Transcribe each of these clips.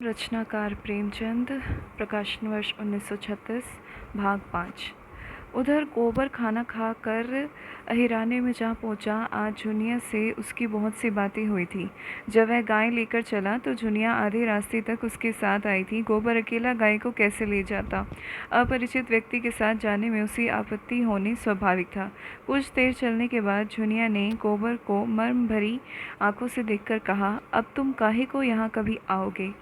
रचनाकार प्रेमचंद। प्रकाशन वर्ष 1936। भाग 5। उधर गोबर खाना खाकर अहिराने में जा पहुंचा। आज झुनिया से उसकी बहुत सी बातें हुई थी। जब वह गाय लेकर चला तो झुनिया आधे रास्ते तक उसके साथ आई थी। गोबर अकेला गाय को कैसे ले जाता? अपरिचित व्यक्ति के साथ जाने में उसे आपत्ति होनी स्वाभाविक था। कुछ देर चलने के बाद झुनिया ने गोबर को मर्म भरी आंखों से देखकर कहा, अब तुम काहे को यहाँ कभी आओगे?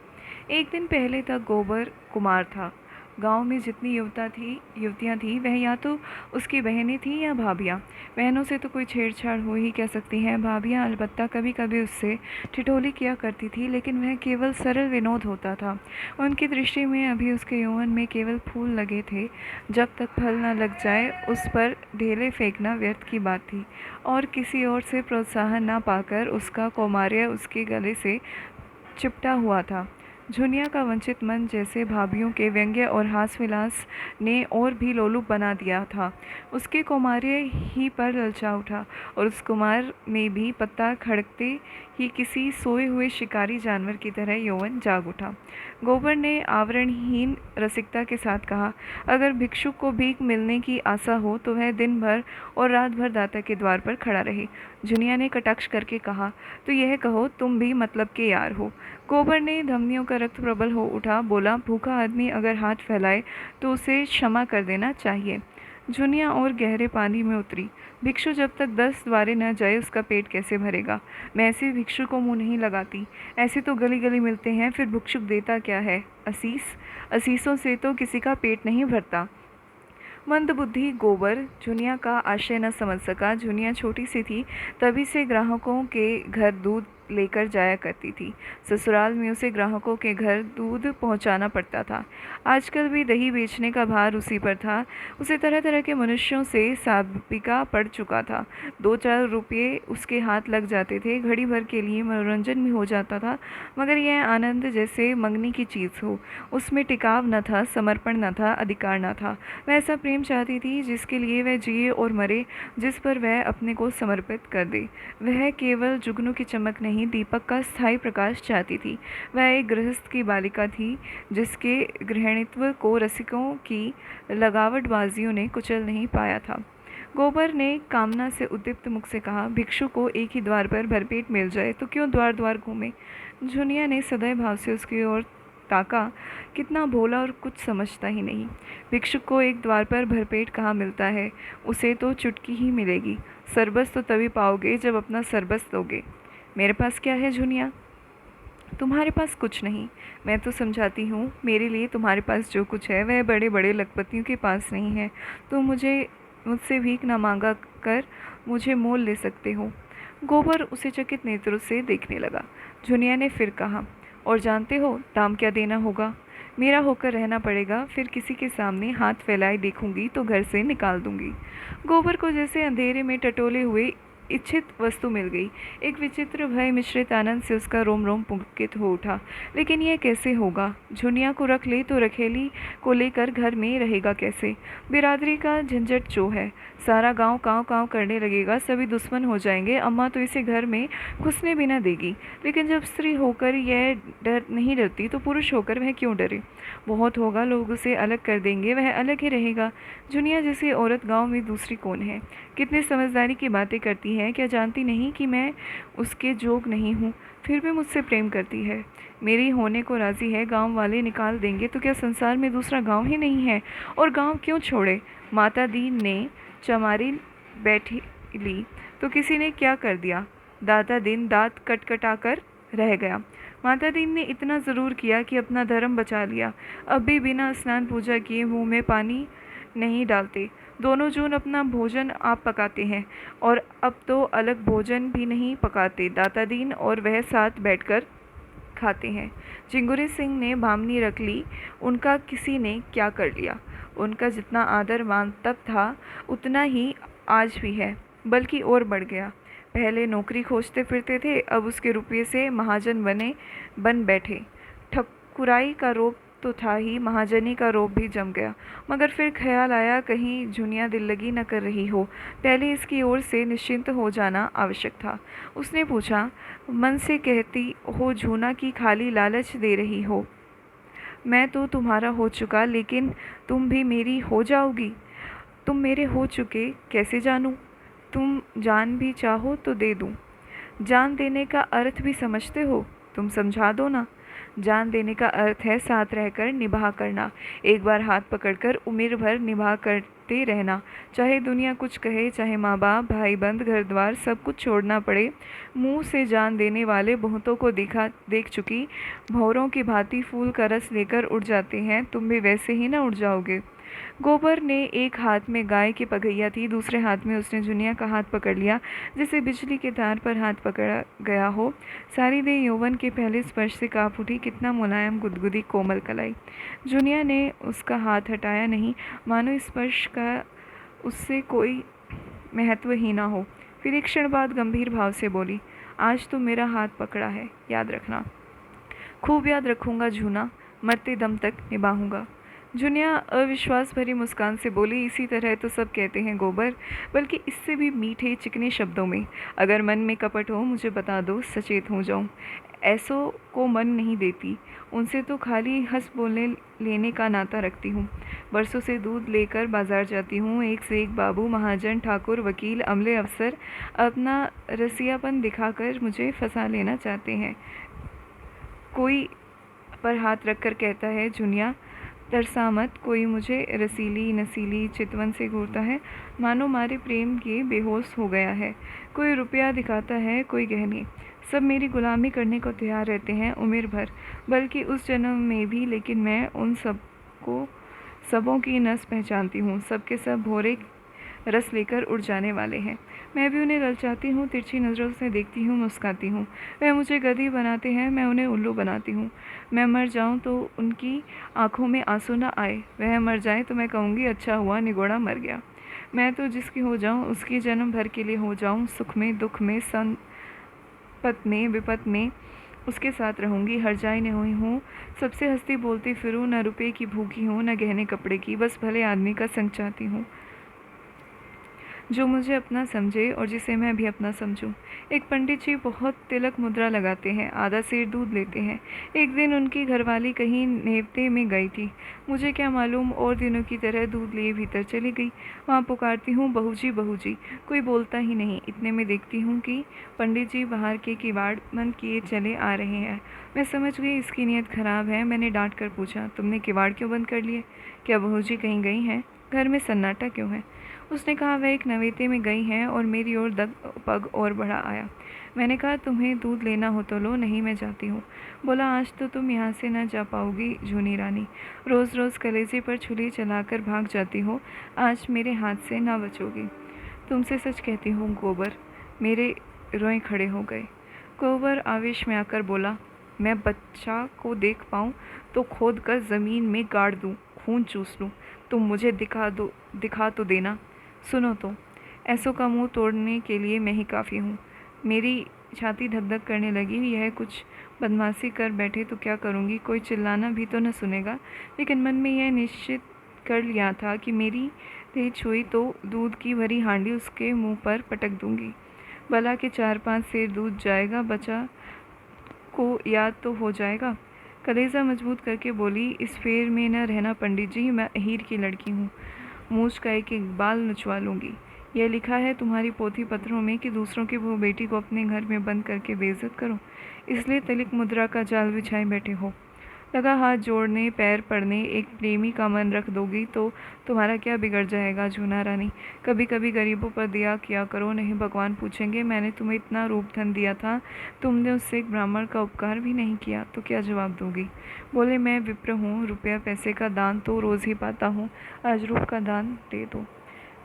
एक दिन पहले तक गोबर कुमार था। गांव में जितनी युवतियां थी वह या तो उसकी बहनें थीं या भाभियां। बहनों से तो कोई छेड़छाड़ हो ही क्या सकती है। भाभियां अलबत्ता कभी कभी उससे ठिठोली किया करती थी, लेकिन वह केवल सरल विनोद होता था। उनकी दृष्टि में अभी उसके यौवन में केवल फूल लगे थे। जब तक फल न लग जाए उस पर ढेले फेंकना व्यर्थ की बात थी। और किसी और से प्रोत्साहन न पाकर उसका कौमार्य उसके गले से चिपटा हुआ था। झुनिया का वंचित मन जैसे भाभियों के व्यंग्य और हास विलास ने और भी लोलुप बना दिया था। उसके कौमार्य ही पर ललचा उठा और उस कुमार में भी पत्ता खड़कते ही किसी सोए हुए शिकारी जानवर की तरह यौवन जाग उठा। गोबर ने आवरणहीन रसिकता के साथ कहा, अगर भिक्षुक को भीख मिलने की आशा हो तो वह दिन भर और रात भर दाता के द्वार पर खड़ा रहे। झुनिया ने कटाक्ष करके कहा, तो यह कहो तुम भी मतलब के यार हो। गोबर ने धमनियों का रक्त प्रबल हो उठा। बोला, भूखा आदमी अगर हाथ फैलाए तो उसे क्षमा कर देना चाहिए। झुनिया और गहरे पानी में उतरी। भिक्षु जब तक 10 द्वारे न जाए उसका पेट कैसे भरेगा? मैं ऐसे भिक्षु को मुंह नहीं लगाती। ऐसे तो गली गली मिलते हैं, फिर भिक्षुक देता क्या है? असीसों से तो किसी का पेट नहीं भरता। मंदबुद्धि गोबर झुनिया का आशय न समझ सका। झुनिया छोटी सी थी, तभी से ग्राहकों के घर दूध लेकर जाया करती थी। ससुराल में उसे ग्राहकों के घर दूध पहुंचाना पड़ता था। आजकल भी दही बेचने का भार उसी पर था। उसे तरह तरह के मनुष्यों से साबिका पड़ चुका था। 2-4 रुपये उसके हाथ लग जाते थे। घड़ी भर के लिए मनोरंजन भी हो जाता था, मगर यह आनंद जैसे मंगनी की चीज़ हो। उसमें टिकाव न था, समर्पण न था, अधिकार न था। वह ऐसा प्रेम चाहती थी जिसके लिए वह जिए और मरे, जिस पर वह अपने को समर्पित कर दे। वह केवल जुगनू की चमक नहीं, दीपक का स्थायी प्रकाश चाहती थी। वह एक गृहस्थ की बालिका थी जिसके गृहिणीत्व को रसिकों की लगावटबाजियों ने कुचल नहीं पाया था। गोबर ने कामना से उद्दीप्त मुख से कहा, भिक्षु को एक ही द्वार पर भरपेट मिल जाए तो क्यों द्वार द्वार घूमे? झुनिया ने सदैव भाव से उसकी ओर ताका। कितना भोला और कुछ समझता ही नहीं। भिक्षुक को एक द्वार पर भरपेट कहाँ मिलता है? उसे तो चुटकी ही मिलेगी। सरबस तो तभी पाओगे जब अपना सरबस दोगे। मेरे पास क्या है झुनिया? तुम्हारे पास कुछ नहीं। मैं तो समझाती हूँ, मेरे लिए तुम्हारे पास जो कुछ है वह बड़े बड़े लखपतियों के पास नहीं है। तुम मुझसे भीख न मांगा कर मुझे मोल ले सकते हो। गोबर उसे चकित नेत्रों से देखने लगा। झुनिया ने फिर कहा, और जानते हो दाम क्या देना होगा? मेरा होकर रहना पड़ेगा, फिर किसी के सामने हाथ फैलाए देखूंगी तो घर से निकाल दूंगी। गोबर को जैसे अंधेरे में टटोले हुए इच्छित वस्तु मिल गई। एक विचित्र भय मिश्रित आनंद से उसका रोम रोम पुलकित हो उठा। लेकिन यह कैसे होगा? झुनिया को रख ले तो रखेली को लेकर घर में रहेगा कैसे? बिरादरी का झंझट जो है, सारा गांव काँव काँव करने लगेगा, सभी दुश्मन हो जाएंगे। अम्मा तो इसे घर में घुसने भी न देगी। लेकिन जब स्त्री होकर यह डर नहीं डरती तो पुरुष होकर वह क्यों डरे? बहुत होगा, लोग उसे अलग कर देंगे, वह अलग ही रहेगा। झुनिया जैसी औरत गांव में दूसरी कौन है? कितनी समझदारी की बातें करती है। क्या जानती नहीं कि मैं उसके जोग नहीं हूँ? फिर भी मुझसे प्रेम करती है, मेरी होने को राजी है। गांव वाले निकाल देंगे तो क्या संसार में दूसरा गांव ही नहीं है? और गांव क्यों छोड़े? माता दीन ने चमारी बैठी ली तो किसी ने क्या कर दिया? दादा दिन दांत कटकटाकर रह गया। माता दीन ने इतना ज़रूर किया कि अपना धर्म बचा लिया। अब भी बिना स्नान पूजा किए मुंह में पानी नहीं डालते। दोनों जून अपना भोजन आप पकाते हैं, और अब तो अलग भोजन भी नहीं पकाते। दाता दीन और वह साथ बैठकर खाते हैं। चिंगुरी सिंह ने बामनी रख ली, उनका किसी ने क्या कर लिया? उनका जितना आदर मान तब था उतना ही आज भी है, बल्कि और बढ़ गया। पहले नौकरी खोजते फिरते थे, अब उसके रुपये से महाजन बन बैठे। ठकुराई का रोब तो था ही, महाजनी का रोब भी जम गया। मगर फिर ख्याल आया कहीं जुनिया दिल लगी न कर रही हो, पहले इसकी ओर से निश्चिंत हो जाना आवश्यक था। उसने पूछा, मन से कहती हो जूना की खाली लालच दे रही हो? मैं तो तुम्हारा हो चुका, लेकिन तुम भी मेरी हो जाओगी? तुम मेरे हो चुके कैसे जानूं? तुम जान भी चाहो तो दे दूं। जान देने का अर्थ भी समझते हो? तुम समझा दो ना। जान देने का अर्थ है साथ रहकर निभा करना, एक बार हाथ पकड़कर उम्र भर निभा करते रहना, चाहे दुनिया कुछ कहे, चाहे माँ बाप भाई बंद घर द्वार सब कुछ छोड़ना पड़े। मुंह से जान देने वाले बहुतों को देख चुकी, भौरों की भांति फूल का रस लेकर उड़ जाते हैं, तुम भी वैसे ही ना उड़ जाओगे? गोबर ने एक हाथ में गाय की पगैया थी, दूसरे हाथ में उसने जुनिया का हाथ पकड़ लिया, जैसे बिजली के तार पर हाथ पकड़ा गया हो। सारी देह यौवन के पहले स्पर्श से काँप उठी, कितना मुलायम गुदगुदी कोमल कलाई। जुनिया ने उसका हाथ हटाया नहीं, मानो स्पर्श का उससे कोई महत्व ही ना हो। फिर एक क्षण बाद गंभीर भाव से बोली, आज तो मेरा हाथ पकड़ा है, याद रखना। खूब याद रखूंगा जूना, मरते दम तक निभाऊंगा। जुनिया अविश्वास भरी मुस्कान से बोली, इसी तरह तो सब कहते हैं गोबर, बल्कि इससे भी मीठे चिकने शब्दों में। अगर मन में कपट हो मुझे बता दो, सचेत हो जाऊं। ऐसों को मन नहीं देती, उनसे तो खाली हंस बोलने लेने का नाता रखती हूँ। बरसों से दूध लेकर बाजार जाती हूँ, एक से एक बाबू, महाजन, ठाकुर, वकील, अमले, अफसर अपना रसियापन दिखाकर मुझे फंसा लेना चाहते हैं। कोई पर हाथ रखकर कहता है, जुनिया तरसा मत, कोई मुझे रसीली नसीली चितवन से घूरता है, मानो मारे प्रेम के बेहोश हो गया है। कोई रुपया दिखाता है, कोई गहने, सब मेरी गुलामी करने को तैयार रहते हैं उम्र भर, बल्कि उस जन्म में भी। लेकिन मैं उन सबों की नस पहचानती हूँ, सबके सब भोरे रस लेकर उड़ जाने वाले हैं। मैं भी उन्हें ललचाती हूँ, तिरछी नज़रों से देखती हूँ, मुस्काती हूँ। वह मुझे गधी बनाते हैं, मैं उन्हें उल्लू बनाती हूँ। मैं मर जाऊँ तो उनकी आंखों में आंसू न आए, वह मर जाए तो मैं कहूँगी, अच्छा हुआ निगोड़ा मर गया। मैं तो जिसकी हो जाऊँ उसकी जन्म भर के लिए हो जाऊँ, सुख में दुख में संपत में विपत में उसके साथ रहूँगी, हर जाए न हुई हूँ, सबसे हंसती बोलती फिरूँ, न रुपये की भूखी हूँ न गहने कपड़े की, बस भले आदमी का संग चाहती हूँ, जो मुझे अपना समझे और जिसे मैं भी अपना समझूं। एक पंडित जी बहुत तिलक मुद्रा लगाते हैं, आधा सेर दूध लेते हैं। एक दिन उनकी घरवाली कहीं नेवते में गई थी, मुझे क्या मालूम, और दिनों की तरह दूध लिए भीतर चली गई। वहाँ पुकारती हूँ, बहू जी बहू जी, कोई बोलता ही नहीं। इतने में देखती हूँ कि पंडित जी बाहर के किवाड़ बंद किए चले आ रहे हैं। मैं समझ गई इसकी नीयत खराब है। मैंने डांट कर पूछा, तुमने किवाड़ क्यों बंद कर लिए? क्या बहू जी कहीं गई हैं? घर में सन्नाटा क्यों है? उसने कहा, वह एक नवेते में गई हैं, और मेरी ओर दग पग और बढ़ा आया। मैंने कहा, तुम्हें दूध लेना हो तो लो, नहीं मैं जाती हूँ। बोला, आज तो तुम यहाँ से न जा पाओगी जूनी रानी, रोज़ रोज़ कलेजे पर छुरी चलाकर भाग जाती हो, आज मेरे हाथ से ना बचोगी। तुमसे सच कहती हूँ गोबर। मेरे रोए खड़े हो गए। गोबर आवेश में आकर बोला, मैं बच्चा को देख पाऊँ तो खोद कर ज़मीन में गाड़ दूँ, खून चूस लूँ, तुम मुझे दिखा तो देना। सुनो तो, ऐसों का मुंह तोड़ने के लिए मैं ही काफ़ी हूँ। मेरी छाती धक धक करने लगी, यह कुछ बदमाशी कर बैठे तो क्या करूँगी, कोई चिल्लाना भी तो न सुनेगा। लेकिन मन में यह निश्चित कर लिया था कि मेरी देह छुई तो दूध की भरी हांडी उसके मुंह पर पटक दूंगी। भला के 4-5 सेर दूध जाएगा, बचा को याद तो हो जाएगा। कलेजा मजबूत करके बोली, इस फेर में न रहना पंडित जी, मैं अहीर की लड़की हूँ, मूछ का एक एक बाल नचवा लूँगी। यह लिखा है तुम्हारी पोथी पत्रों में कि दूसरों की बहू बेटी को अपने घर में बंद करके बेइज्जत करो, इसलिए तिलक मुद्रा का जाल बिछाए बैठे हो। लगा हाथ जोड़ने, पैर पड़ने, एक प्रेमी का मन रख दोगी तो तुम्हारा क्या बिगड़ जाएगा जूना रानी। कभी कभी गरीबों पर दिया किया करो, नहीं भगवान पूछेंगे, मैंने तुम्हें इतना रूप धन दिया था, तुमने उससे एक ब्राह्मण का उपकार भी नहीं किया, तो क्या जवाब दोगी? बोले, मैं विप्र हूँ, रुपया पैसे का दान तो रोज़ ही पाता हूँ, आज रूप का दान दे दो।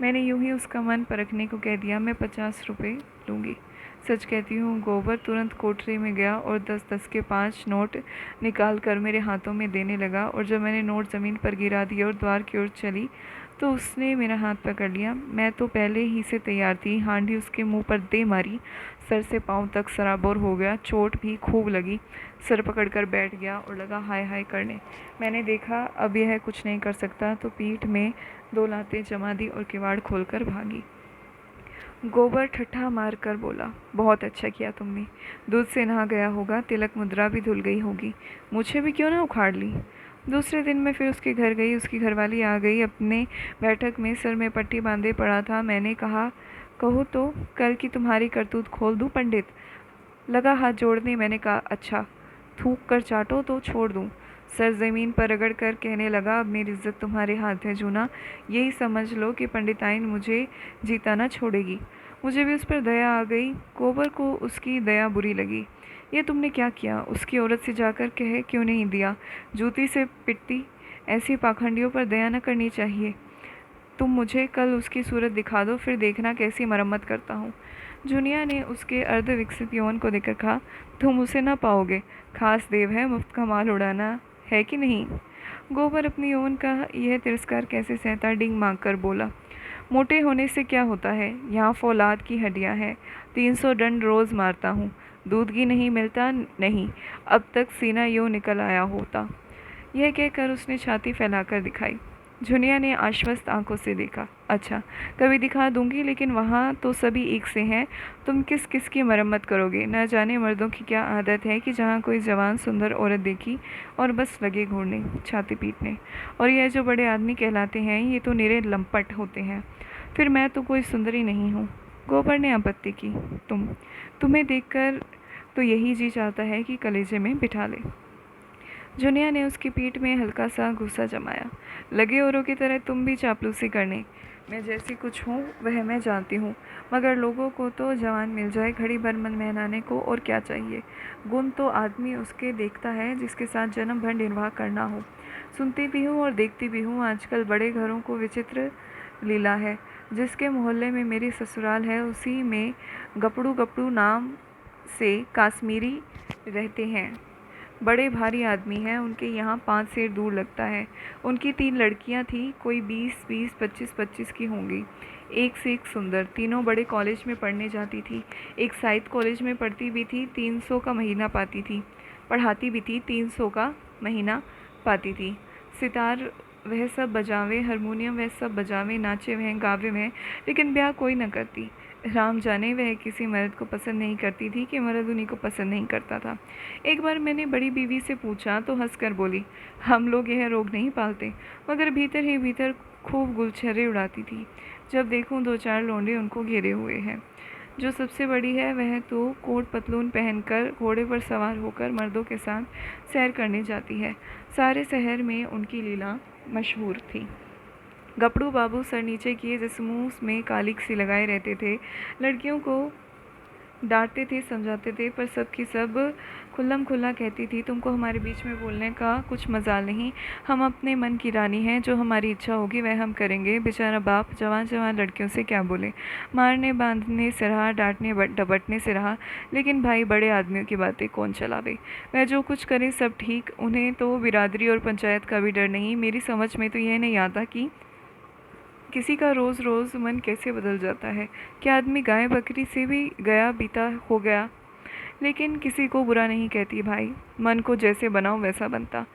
मैंने यूं ही उसका मन परखने को कह दिया, मैं 50 रुपये लूँगी। सच कहती हूँ गोबर तुरंत कोठरी में गया और 10-10 के 5 नोट निकाल कर मेरे हाथों में देने लगा, और जब मैंने नोट ज़मीन पर गिरा दिए और द्वार की ओर चली तो उसने मेरा हाथ पकड़ लिया। मैं तो पहले ही से तैयार थी। हांडी उसके मुंह पर दे मारी। सर से पाँव तक सराबोर हो गया। चोट भी खूब लगी। सर पकड़कर बैठ गया और लगा हाय हाय करने। मैंने देखा अब यह कुछ नहीं कर सकता तो पीठ में 2 लातें जमा दी और किवाड़ खोलकर भागी। गोबर ठट्ठा मार कर बोला, बहुत अच्छा किया तुमने। दूध से नहा गया होगा, तिलक मुद्रा भी धुल गई होगी। मुझे भी क्यों ना उखाड़ ली। दूसरे दिन मैं फिर उसके घर गई। उसकी घरवाली आ गई। अपने बैठक में सर में पट्टी बांधे पड़ा था। मैंने कहा, कहो तो कल की तुम्हारी करतूत खोल दूं पंडित। लगा हाथ जोड़ने। मैंने कहा, अच्छा थूक कर चाटो तो छोड़ दूं। सर ज़मीन पर रगड़ कर कहने लगा, अब मेरी इज्जत तुम्हारे हाथ है जूना। यही समझ लो कि पंडिताइन मुझे जीता ना छोड़ेगी। मुझे भी उस पर दया आ गई। गोबर को उसकी दया बुरी लगी। ये तुमने क्या किया? उसकी औरत से जाकर कह क्यों नहीं दिया? जूती से पिटती। ऐसी पाखंडियों पर दया न करनी चाहिए। तुम मुझे कल उसकी सूरत दिखा दो, फिर देखना कैसी मरम्मत करता हूँ। जुनिया ने उसके अर्ध विकसित यौवन को देखकर कहा, तुम उसे ना पाओगे। खास देव है, मुफ्त का माल उड़ाना है कि नहीं। गोबर अपनी यौवन का यह तिरस्कार कैसे सहता, डिंग मांग कर बोला, मोटे होने से क्या होता है? यहाँ फौलाद की हड्डियाँ हैं। 300 डंड रोज़ मारता हूँ। दूध घी नहीं मिलता? नहीं, अब तक सीना यूँ निकल आया होता। यह कहकर उसने छाती फैलाकर दिखाई। जुनिया ने आश्वस्त आंखों से देखा। अच्छा, कभी दिखा दूंगी, लेकिन वहाँ तो सभी एक से हैं। तुम किस किस की मरम्मत करोगे? न जाने मर्दों की क्या आदत है कि जहाँ कोई जवान सुंदर औरत देखी और बस लगे घूरने, छाती पीटने। और यह जो बड़े आदमी कहलाते हैं, ये तो निरे लंपट होते हैं। फिर मैं तो कोई सुंदरी नहीं हूँ। गोबर ने आपत्ति की। तुम्हें देखकर तो यही जी चाहता है कि कलेजे में बिठा ले। जुनिया ने उसकी पीठ में हल्का सा घूंसा जमाया। लगे औरों की तरह तुम भी चापलूसी करने। मैं जैसी कुछ हूँ वह मैं जानती हूँ, मगर लोगों को तो जवान मिल जाए घड़ी भर मन बहलाने को, और क्या चाहिए। गुण तो आदमी उसके देखता है जिसके साथ जन्म भर निर्वाह करना हो। सुनती भी हूँ और देखती भी हूँ, आजकल बड़े घरों को विचित्र लीला है। जिसके मोहल्ले में मेरी ससुराल है, उसी में गपड़ू गपड़ू नाम से काश्मीरी रहते हैं। बड़े भारी आदमी हैं। उनके यहाँ 5 सेर दूर लगता है। उनकी 3 लड़कियाँ थीं, कोई 20-20, 25-25 की होंगी। एक से एक सुंदर। तीनों बड़े कॉलेज में पढ़ने जाती थी। एक साहित्य कॉलेज में पढ़ती भी थी, 300 का महीना पाती थी। पढ़ाती भी थी, 300 का महीना पाती थी। सितार वह सब बजावे, हारमोनियम वह सब बजावे, नाचे वह, गावे वह, लेकिन ब्याह कोई न करती। राम जाने वह किसी मर्द को पसंद नहीं करती थी कि मर्द उन्हीं को पसंद नहीं करता था। एक बार मैंने बड़ी बीवी से पूछा तो हंसकर बोली, हम लोग यह रोग नहीं पालते, मगर भीतर ही भीतर खूब गुलछर्रे उड़ाती थी। जब देखूं 2-4 लौंडे उनको घेरे हुए हैं। जो सबसे बड़ी है वह तो कोट पतलून पहनकर घोड़े पर सवार होकर मर्दों के साथ सैर करने जाती है। सारे शहर में उनकी लीला मशहूर थी। गपड़ू बाबू सर नीचे किए जैसे मुँह में कालिक सी लगाए रहते थे। लड़कियों को डांटते थे, समझाते थे, पर सब की सब खुल्लम खुल्ला कहती थी, तुमको हमारे बीच में बोलने का कुछ मजाल नहीं। हम अपने मन की रानी हैं। जो हमारी इच्छा होगी वह हम करेंगे। बेचारा बाप जवान जवान लड़कियों से क्या बोले। मारने बांधने से रहा, डांटने डबटने से रहा, लेकिन भाई बड़े आदमियों की बातें कौन चलावे। वह जो कुछ करें सब ठीक। उन्हें तो बिरादरी और पंचायत का भी डर नहीं। मेरी समझ में तो यह नहीं आता कि किसी का रोज़ रोज़ मन कैसे बदल जाता है। क्या आदमी गाय बकरी से भी गया बीता हो गया। लेकिन किसी को बुरा नहीं कहती भाई, मन को जैसे बनाओ वैसा बनता।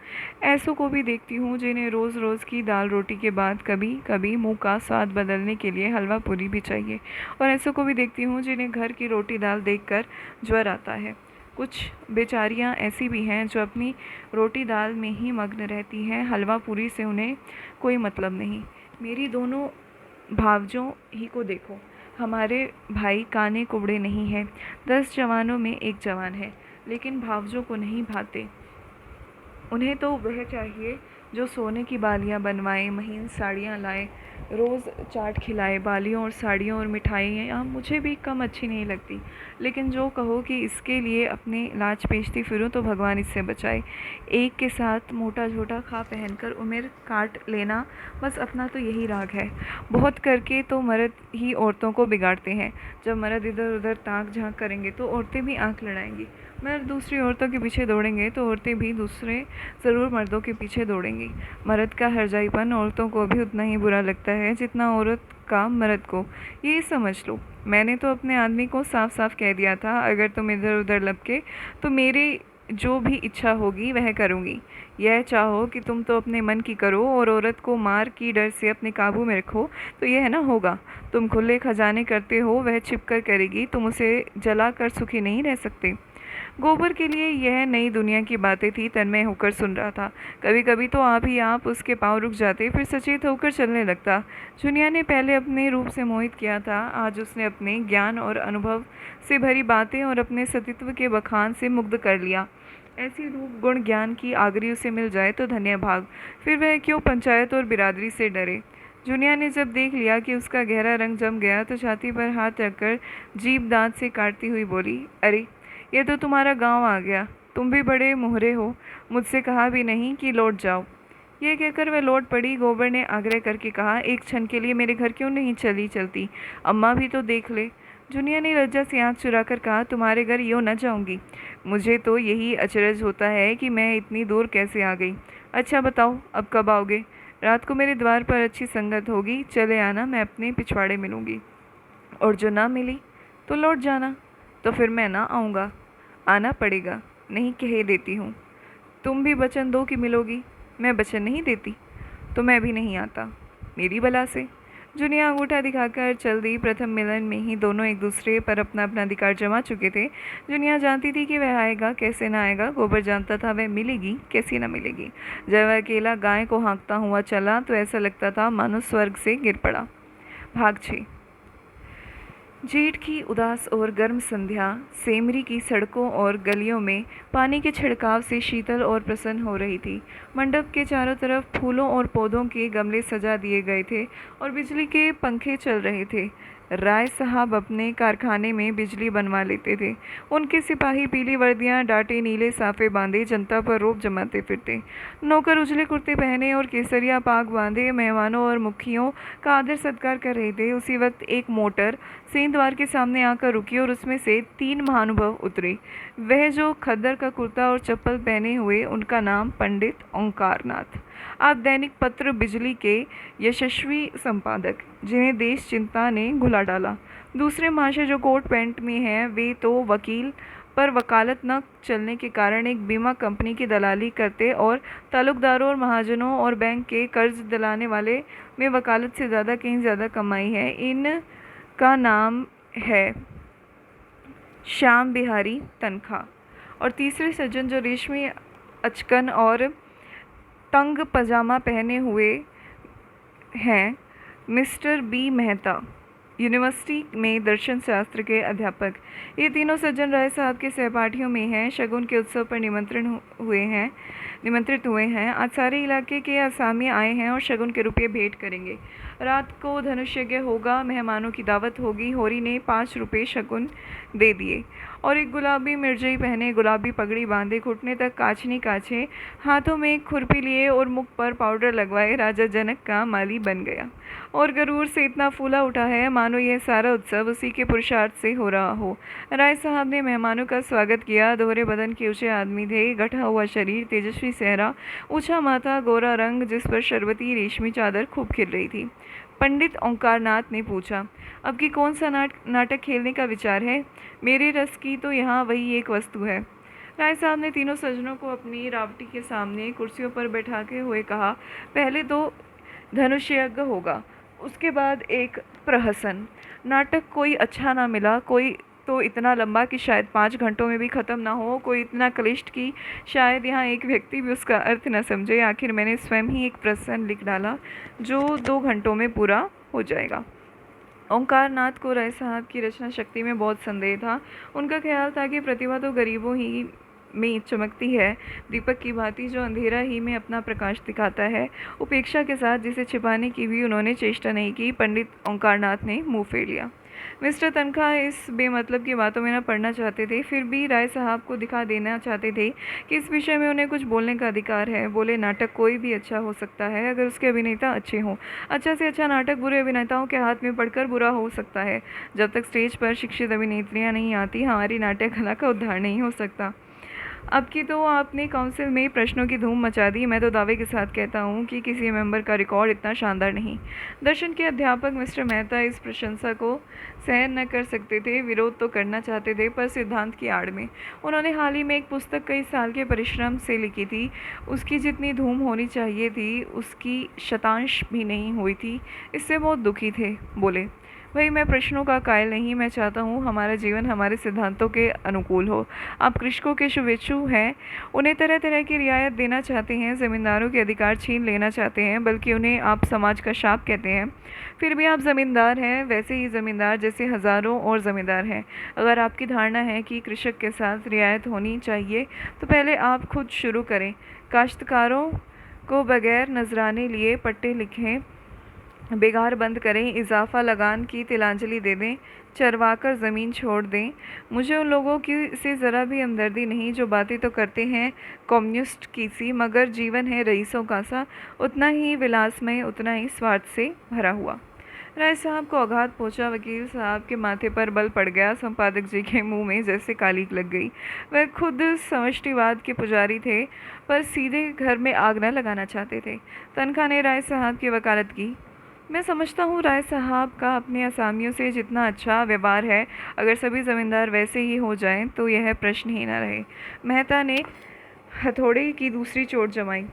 ऐसों को भी देखती हूँ जिन्हें रोज़ रोज़ की दाल रोटी के बाद कभी कभी मुंह का स्वाद बदलने के लिए हलवा पूरी भी चाहिए। और ऐसों को भी देखती हूँ जिन्हें घर की रोटी दाल देखकर ज्वर आता है। कुछ बेचारियाँ ऐसी भी हैं जो अपनी रोटी दाल में ही मग्न रहती हैं। हलवा पूरी से उन्हें कोई मतलब नहीं। मेरी दोनों भावजों ही को देखो। हमारे भाई काने कुबड़े नहीं हैं। 10 जवानों में एक जवान है, लेकिन भावजों को नहीं भाते। उन्हें तो वह चाहिए जो सोने की बालियां बनवाए, महीन साड़ियां लाए, रोज़ चाट खिलाए। बालियों और साड़ियों और मिठाइयाँ मुझे भी कम अच्छी नहीं लगती, लेकिन जो कहो कि इसके लिए अपने लाज पेशती फिरूं तो भगवान इससे बचाए। एक के साथ मोटा झोटा खा पहनकर उम्र काट लेना, बस अपना तो यही राग है। बहुत करके तो मर्द ही औरतों को बिगाड़ते हैं। जब मर्द इधर उधर ताक झांक करेंगे तो औरतें भी आंख लड़ाएंगी। मर्द दूसरी औरतों के पीछे दौड़ेंगे तो औरतें भी दूसरे ज़रूर मर्दों के पीछे दौड़ेंगी। मर्द का हरजाईपन औरतों को भी उतना ही बुरा लगता है जितना औरत का मर्द को, ये समझ लो। मैंने तो अपने आदमी को साफ साफ कह दिया था, अगर तुम इधर उधर लपके तो मेरी जो भी इच्छा होगी वह करूँगी। यह चाहो कि तुम तो अपने मन की करो और औरत को मार की डर से अपने काबू में रखो तो यह ना होगा। तुम खुले खजाने करते हो, वह छिप कर करेगी, तुम उसे जला कर सुखी नहीं रह सकते। गोबर के लिए यह नई दुनिया की बातें थी। तन्मय होकर सुन रहा था। कभी कभी तो आप ही आप उसके पाँव रुक जाते, फिर सचेत होकर चलने लगता। जुनिया ने पहले अपने रूप से मोहित किया था, आज उसने अपने ज्ञान और अनुभव से भरी बातें और अपने सतीत्व के बखान से मुग्ध कर लिया। ऐसी रूप गुण ज्ञान की आगरी उसे मिल जाए तो धन्य भाग, फिर वह क्यों पंचायत और बिरादरी से डरे। जुनिया ने जब देख लिया कि उसका गहरा रंग जम गया तो छाती पर हाथ रखकर जीभ दांत से काटती हुई बोली, अरे ये तो तुम्हारा गांव आ गया, तुम भी बड़े मोहरे हो, मुझसे कहा भी नहीं कि लौट जाओ। यह कहकर वह लौट पड़ी। गोबर ने आग्रह करके कहा, एक क्षण के लिए मेरे घर क्यों नहीं चलती, अम्मा भी तो देख ले। जुनिया ने लज्जा से आँख चुराकर कहा, तुम्हारे घर यूँ न जाऊंगी, मुझे तो यही अचरज होता है कि मैं इतनी दूर कैसे आ गई। अच्छा बताओ अब कब आओगे? रात को मेरे द्वार पर अच्छी संगत होगी, चले आना, मैं अपने पिछवाड़े मिलूंगी। और जो ना मिली तो लौट जाना। तो फिर मैं ना आऊँगा? आना पड़ेगा, नहीं कह देती हूँ। तुम भी वचन दो कि मिलोगी। मैं वचन नहीं देती तो मैं भी नहीं आता, मेरी बला से। जुनिया अंगूठा दिखाकर चल दी। प्रथम मिलन में ही दोनों एक दूसरे पर अपना अपना अधिकार जमा चुके थे। जुनिया जानती थी कि वह आएगा, कैसे ना आएगा। गोबर जानता था वह मिलेगी, कैसी ना मिलेगी। जब वह अकेला गाय को हाँकता हुआ चला तो ऐसा लगता था मानो स्वर्ग से गिर पड़ा। भाग 6। जेठ की उदास और गर्म संध्या सेमरी की सड़कों और गलियों में पानी के छिड़काव से शीतल और प्रसन्न हो रही थी। मंडप के चारों तरफ फूलों और पौधों के गमले सजा दिए गए थे और बिजली के पंखे चल रहे थे। राय साहब अपने कारखाने में बिजली बनवा लेते थे। उनके सिपाही पीली वर्दियां डाटे नीले साफे बांधे जनता पर रोब जमाते फिरते। नौकर उजले कुर्ते पहने और केसरिया पाग बांधे मेहमानों और मुखियों का आदर सत्कार कर रहे थे। उसी वक्त एक मोटर सेन द्वार के सामने आकर रुकी और उसमें से 3 महानुभाव उतरे। वह जो खद्दर का कुर्ता और चप्पल पहने हुए, उनका नाम पंडित ओंकारनाथ। आप दैनिक पत्र बिजली के यशस्वी संपादक, जिन्हें देश चिंता ने घुला डाला। दूसरे महाशय जो कोट पैंट में हैं, वे तो वकील पर वकालत न चलने के कारण एक बीमा कंपनी की दलाली करते और ताल्लुकदारों और महाजनों और बैंक के कर्ज दिलाने वाले में वकालत से ज़्यादा कहीं ज़्यादा कमाई है। इनका नाम है श्याम बिहारी तनखा। और तीसरे सज्जन जो रेशमी अचकन और तंग पजामा पहने हुए हैं, मिस्टर बी मेहता, यूनिवर्सिटी में दर्शन शास्त्र के अध्यापक। ये तीनों सज्जन राय साहब के सहपाठियों में हैं। शगुन के उत्सव पर निमंत्रित हुए हैं। आज सारे इलाके के असामी आए हैं और शगुन के रुपये भेंट करेंगे। रात को धनुष यज्ञ होगा, मेहमानों की दावत होगी। होरी ने 5 रुपये शगुन दे दिए और एक गुलाबी मिर्जई पहने, गुलाबी पगड़ी बांधे, घुटने तक काछनी काछे, हाथों में एक खुरपी लिए और मुख पर पाउडर लगवाए राजा जनक का माली बन गया और गरूर से इतना फूला उठा है मानो यह सारा उत्सव उसी के पुरुषार्थ से हो रहा हो। राय साहब ने मेहमानों का स्वागत किया। दोहरे बदन के ऊंचे आदमी थे, गठा हुआ शरीर, तेजस्वी चेहरा, ऊंचा माथा, गोरा रंग जिस पर शरबती रेशमी चादर खूब खिल रही थी। पंडित ओंकारनाथ ने पूछा, अब की कौन सा नाटक खेलने का विचार है? मेरे रस की तो यहाँ वही एक वस्तु है। राय साहब ने तीनों सज्जनों को अपनी रावटी के सामने कुर्सियों पर बैठाते हुए कहा, पहले तो धनुष यज्ञ होगा, उसके बाद एक प्रहसन। नाटक कोई अच्छा ना मिला, कोई तो इतना लंबा कि शायद 5 घंटों में भी ख़त्म ना हो, कोई इतना क्लिष्ट कि शायद यहाँ एक व्यक्ति भी उसका अर्थ न समझे। आखिर मैंने स्वयं ही एक प्रसंग लिख डाला जो 2 घंटों में पूरा हो जाएगा। ओंकारनाथ को राय साहब की रचना शक्ति में बहुत संदेह था। उनका ख्याल था कि प्रतिभा तो गरीबों ही में चमकती है, दीपक की भांति जो अंधेरा ही में अपना प्रकाश दिखाता है। उपेक्षा के साथ जिसे छिपाने की भी उन्होंने चेष्टा नहीं की। पंडित ओंकारनाथ ने मुंह फेर लिया। मिस्टर तनख्वाह इस बेमतलब की बातों में न पड़ना चाहते थे, फिर भी राय साहब को दिखा देना चाहते थे कि इस विषय में उन्हें कुछ बोलने का अधिकार है। बोले, नाटक कोई भी अच्छा हो सकता है अगर उसके अभिनेता अच्छे हों। अच्छा से अच्छा नाटक बुरे अभिनेताओं के हाथ में पड़कर बुरा हो सकता है। जब तक स्टेज पर शिक्षित अभिनेत्रियां नहीं आती, हमारी नाट्य कला का उद्धार नहीं हो सकता। अब की तो आपने काउंसिल में प्रश्नों की धूम मचा दी। मैं तो दावे के साथ कहता हूँ कि किसी मेंबर का रिकॉर्ड इतना शानदार नहीं। दर्शन के अध्यापक मिस्टर मेहता इस प्रशंसा को सहन न कर सकते थे। विरोध तो करना चाहते थे, पर सिद्धांत की आड़ में। उन्होंने हाल ही में एक पुस्तक कई साल के परिश्रम से लिखी थी। उसकी जितनी धूम होनी चाहिए थी, उसकी शतांश भी नहीं हुई थी। इससे बहुत दुखी थे। बोले, भाई मैं प्रश्नों का कायल नहीं। मैं चाहता हूँ हमारा जीवन हमारे सिद्धांतों के अनुकूल हो। आप कृषकों के शुभेच्छु हैं, उन्हें तरह तरह की रियायत देना चाहते हैं, ज़मींदारों के अधिकार छीन लेना चाहते हैं, बल्कि उन्हें आप समाज का शाप कहते हैं। फिर भी आप ज़मींदार हैं, वैसे ही ज़मींदार जैसे हज़ारों और ज़मींदार हैं। अगर आपकी धारणा है कि कृषक के साथ रियायत होनी चाहिए, तो पहले आप खुद शुरू करें। काश्तकारों को बगैर नजराने लिए पट्टे लिखें, बेगार बंद करें, इजाफा लगान की तिलांजलि दे दें, चरवाकर ज़मीन छोड़ दें। मुझे उन लोगों की से ज़रा भी हमदर्दी नहीं जो बातें तो करते हैं कम्युनिस्ट की सी, मगर जीवन है रईसों का सा, उतना ही विलासमय, उतना ही स्वार्थ से भरा हुआ। राय साहब को आघात पहुंचा। वकील साहब के माथे पर बल पड़ गया। संपादक जी के मुंह में जैसे कालिक लग गई। वह खुद समष्टिवाद के पुजारी थे, पर सीधे घर में आग न लगाना चाहते थे। तनख्वाह ने राय साहब की वकालत की। मैं समझता हूँ राय साहब का अपने असामियों से जितना अच्छा व्यवहार है, अगर सभी ज़मींदार वैसे ही हो जाएं तो यह प्रश्न ही न रहे। मेहता ने हथौड़े की दूसरी चोट जमाई।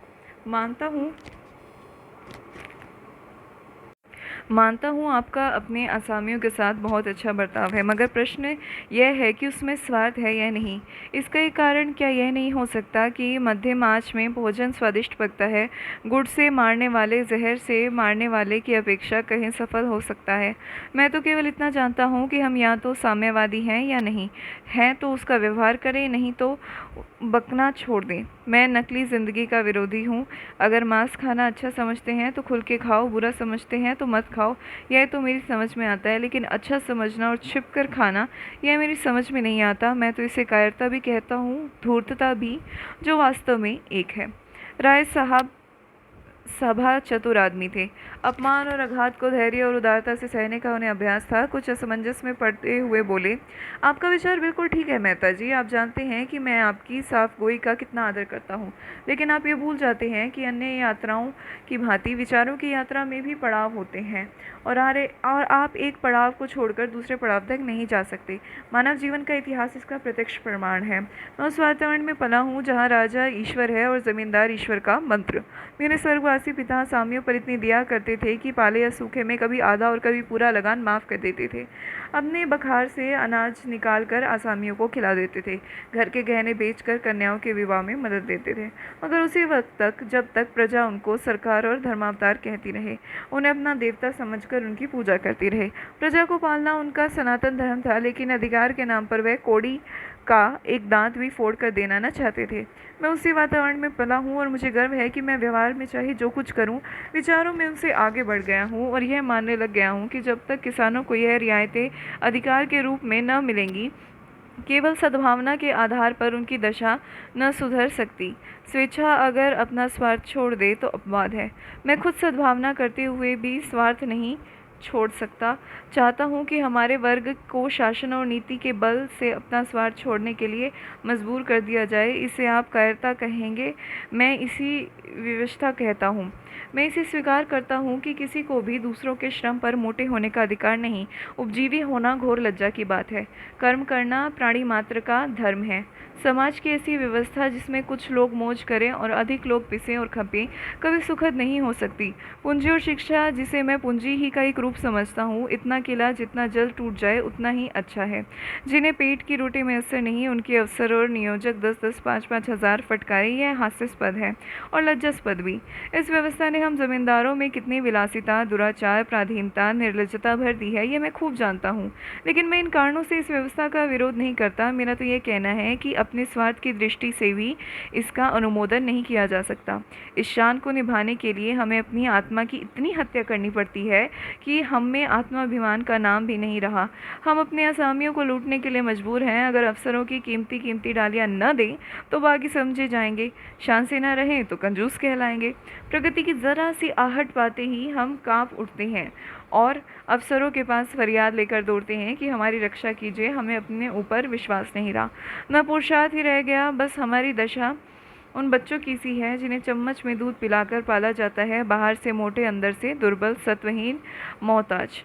मानता हूँ आपका अपने असामियों के साथ बहुत अच्छा बर्ताव है, मगर प्रश्न यह है कि उसमें स्वार्थ है या नहीं। इसका एक कारण क्या यह नहीं हो सकता कि मध्यम आंच में भोजन स्वादिष्ट पकता है? गुड़ से मारने वाले जहर से मारने वाले की अपेक्षा कहीं सफल हो सकता है। मैं तो केवल इतना जानता हूँ कि हम या तो साम्यवादी हैं या नहीं हैं, तो उसका व्यवहार करें, नहीं तो बकना छोड़ दें। मैं नकली ज़िंदगी का विरोधी हूँ। अगर मांस खाना अच्छा समझते हैं तो खुल के खाओ, बुरा समझते हैं तो मत खाओ। यह तो मेरी समझ में आता है, लेकिन अच्छा समझना और छिप कर खाना, यह मेरी समझ में नहीं आता। मैं तो इसे कायरता भी कहता हूँ, धूर्तता भी, जो वास्तव में एक है। राय साहब सभा चतुर आदमी थे। अपमान और आघात को धैर्य और उदारता से सहने का उन्हें अभ्यास था। कुछ असमंजस में पड़ते हुए बोले, आपका विचार बिल्कुल ठीक है मेहता जी। आप जानते हैं कि मैं आपकी साफ गोई का कितना आदर करता हूँ, लेकिन आप ये भूल जाते हैं कि अन्य यात्राओं की भांति विचारों की यात्रा में भी पड़ाव होते हैं, और आप एक पड़ाव को छोड़कर दूसरे पड़ाव तक नहीं जा सकते। मानव जीवन का इतिहास इसका प्रत्यक्ष प्रमाण है। मैं उस वातावरण में पला हूँ जहाँ राजा ईश्वर है और जमींदार ईश्वर का मंत्र। मेरे स्वर्गवासी पिता सामियों पर इतनी दिया करते थे कि पाले या सूखे में कभी आधा और कभी पूरा लगान माफ़ कर देते थे। अपने बखार से अनाज निकाल कर आसामियों को खिला देते थे। घर के गहने बेचकर कन्याओं के विवाह में मदद देते थे, मगर उसी वक्त तक जब तक प्रजा उनको सरकार और धर्मावतार कहती रहे, उन्हें अपना देवता समझकर उनकी पूजा करती रहे। प्रजा को पालना उनका सनातन धर्म था, लेकिन अधिकार के नाम पर वह कोड़ी का एक दांत भी फोड़ कर देना न चाहते थे। मैं उसी वातावरण में पला हूँ और मुझे गर्व है कि मैं व्यवहार में चाहे जो कुछ करूँ, विचारों में उनसे आगे बढ़ गया हूँ और यह मानने लग गया हूँ कि जब तक किसानों को यह रियायतें अधिकार के रूप में न मिलेंगी, केवल सद्भावना के आधार पर उनकी दशा न सुधर सकती। स्वेच्छा अगर अपना स्वार्थ छोड़ दे तो अपवाद है। मैं खुद सद्भावना करते हुए भी स्वार्थ नहीं छोड़ सकता। चाहता हूँ कि हमारे वर्ग को शासन और नीति के बल से अपना स्वार्थ छोड़ने के लिए मजबूर कर दिया जाए। इसे आप कायरता कहेंगे, मैं इसी विवशता कहता हूँ। मैं इसे स्वीकार करता हूँ कि किसी को भी दूसरों के श्रम पर मोटे होने का अधिकार नहीं। उपजीवी होना घोर लज्जा की बात है। कर्म करना प्राणी मात्र का धर्म है। समाज की ऐसी व्यवस्था जिसमें कुछ लोग मौज करें और अधिक लोग पिसें और खपें, कभी सुखद नहीं हो सकती। पूंजी और शिक्षा, जिसे मैं पूंजी ही का एक रूप समझता हूँ, इतना किला जितना जल्द टूट जाए उतना ही अच्छा है। जिन्हें पेट की रोटी में असर नहीं, उनके अफसर और नियोजक 10-10, 5-5 हज़ार फटकारे, यह हास्यास्पद है और लज्जास्पद भी। इस व्यवस्था ने हम जमींदारों में कितनी विलासिता, दुराचार, प्राधीनता, निर्लज्जता भर दी है, यह मैं खूब जानता हूँ। लेकिन मैं इन कारणों से इस व्यवस्था का विरोध नहीं करता। मेरा तो यह कहना है कि अपने स्वार्थ की दृष्टि से भी इसका अनुमोदन नहीं किया जा सकता। इस शान को निभाने के लिए हमें अपनी आत्मा की इतनी हत्या करनी पड़ती है कि कि हम में आत्माभिमान का नाम भी नहीं रहा। हम अपने असामियों को लूटने के लिए मजबूर हैं। अगर अफसरों की कीमती कीमती डालियाँ न दें तो बागी समझे जाएंगे, शान से न रहें तो कंजूस कहलाएंगे। प्रगति की ज़रा सी आहट पाते ही हम काँप उठते हैं और अफसरों के पास फरियाद लेकर दौड़ते हैं कि हमारी रक्षा कीजिए, हमें अपने ऊपर विश्वास नहीं रहा, न पुरुषार्थ ही रह गया। बस हमारी दशा उन बच्चों की सी है जिन्हें चम्मच में दूध पिलाकर पाला जाता है, बाहर से मोटे, अंदर से दुर्बल, सत्वहीन, मोहताज।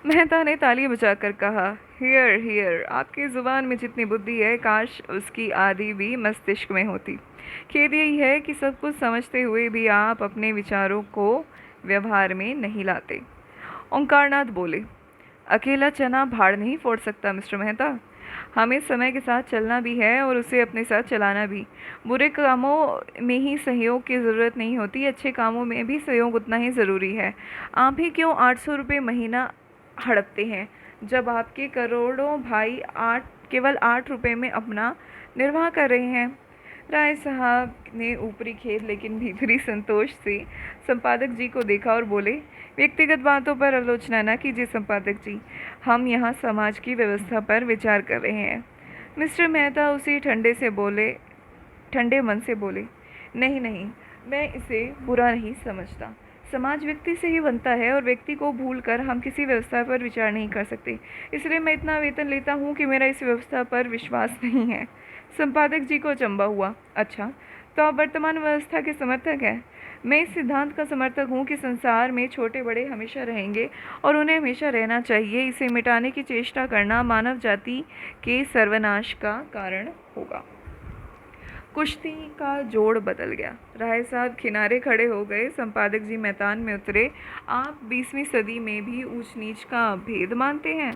मेहता ने ताली बजाकर कहा, हियर हियर, आपकी ज़ुबान में जितनी बुद्धि है काश उसकी आधी भी मस्तिष्क में होती। खेद यही है कि सब कुछ समझते हुए भी आप अपने विचारों को व्यवहार में नहीं लाते। ओंकारनाथ बोले, अकेला चना भाड़ नहीं फोड़ सकता मिस्टर मेहता। हमें समय के साथ चलना भी है और उसे अपने साथ चलाना भी। बुरे कामों में ही सहयोग की ज़रूरत नहीं होती, अच्छे कामों में भी सहयोग उतना ही ज़रूरी है। आप ही क्यों 800 रुपये महीना हड़पते हैं जब आपके करोड़ों भाई केवल 8 रुपये में अपना निर्वाह कर रहे हैं। राय साहब ने ऊपरी खेद लेकिन भीतरी संतोष से संपादक जी को देखा और बोले, व्यक्तिगत बातों पर आलोचना न कीजिए संपादक जी, हम यहाँ समाज की व्यवस्था पर विचार कर रहे हैं। मिस्टर मेहता उसी ठंडे मन से बोले, नहीं नहीं, मैं इसे बुरा नहीं समझता। समाज व्यक्ति से ही बनता है और व्यक्ति को भूलकर हम किसी व्यवस्था पर विचार नहीं कर सकते। इसलिए मैं इतना वेतन लेता हूँ कि मेरा इस व्यवस्था पर विश्वास नहीं है। संपादक जी को अचंभा हुआ, अच्छा, तो आप वर्तमान व्यवस्था के समर्थक हैं। मैं इस सिद्धांत का समर्थक हूँ कि संसार में छोटे बड़े हमेशा रहेंगे और उन्हें हमेशा रहना चाहिए। इसे मिटाने की चेष्टा करना मानव जाति के सर्वनाश का कारण होगा। कुश्ती का जोड़ बदल गया। राय साहब किनारे खड़े हो गए। संपादक जी मैदान में उतरे। आप 20वीं सदी में भी ऊंच नीच का भेद मानते हैं?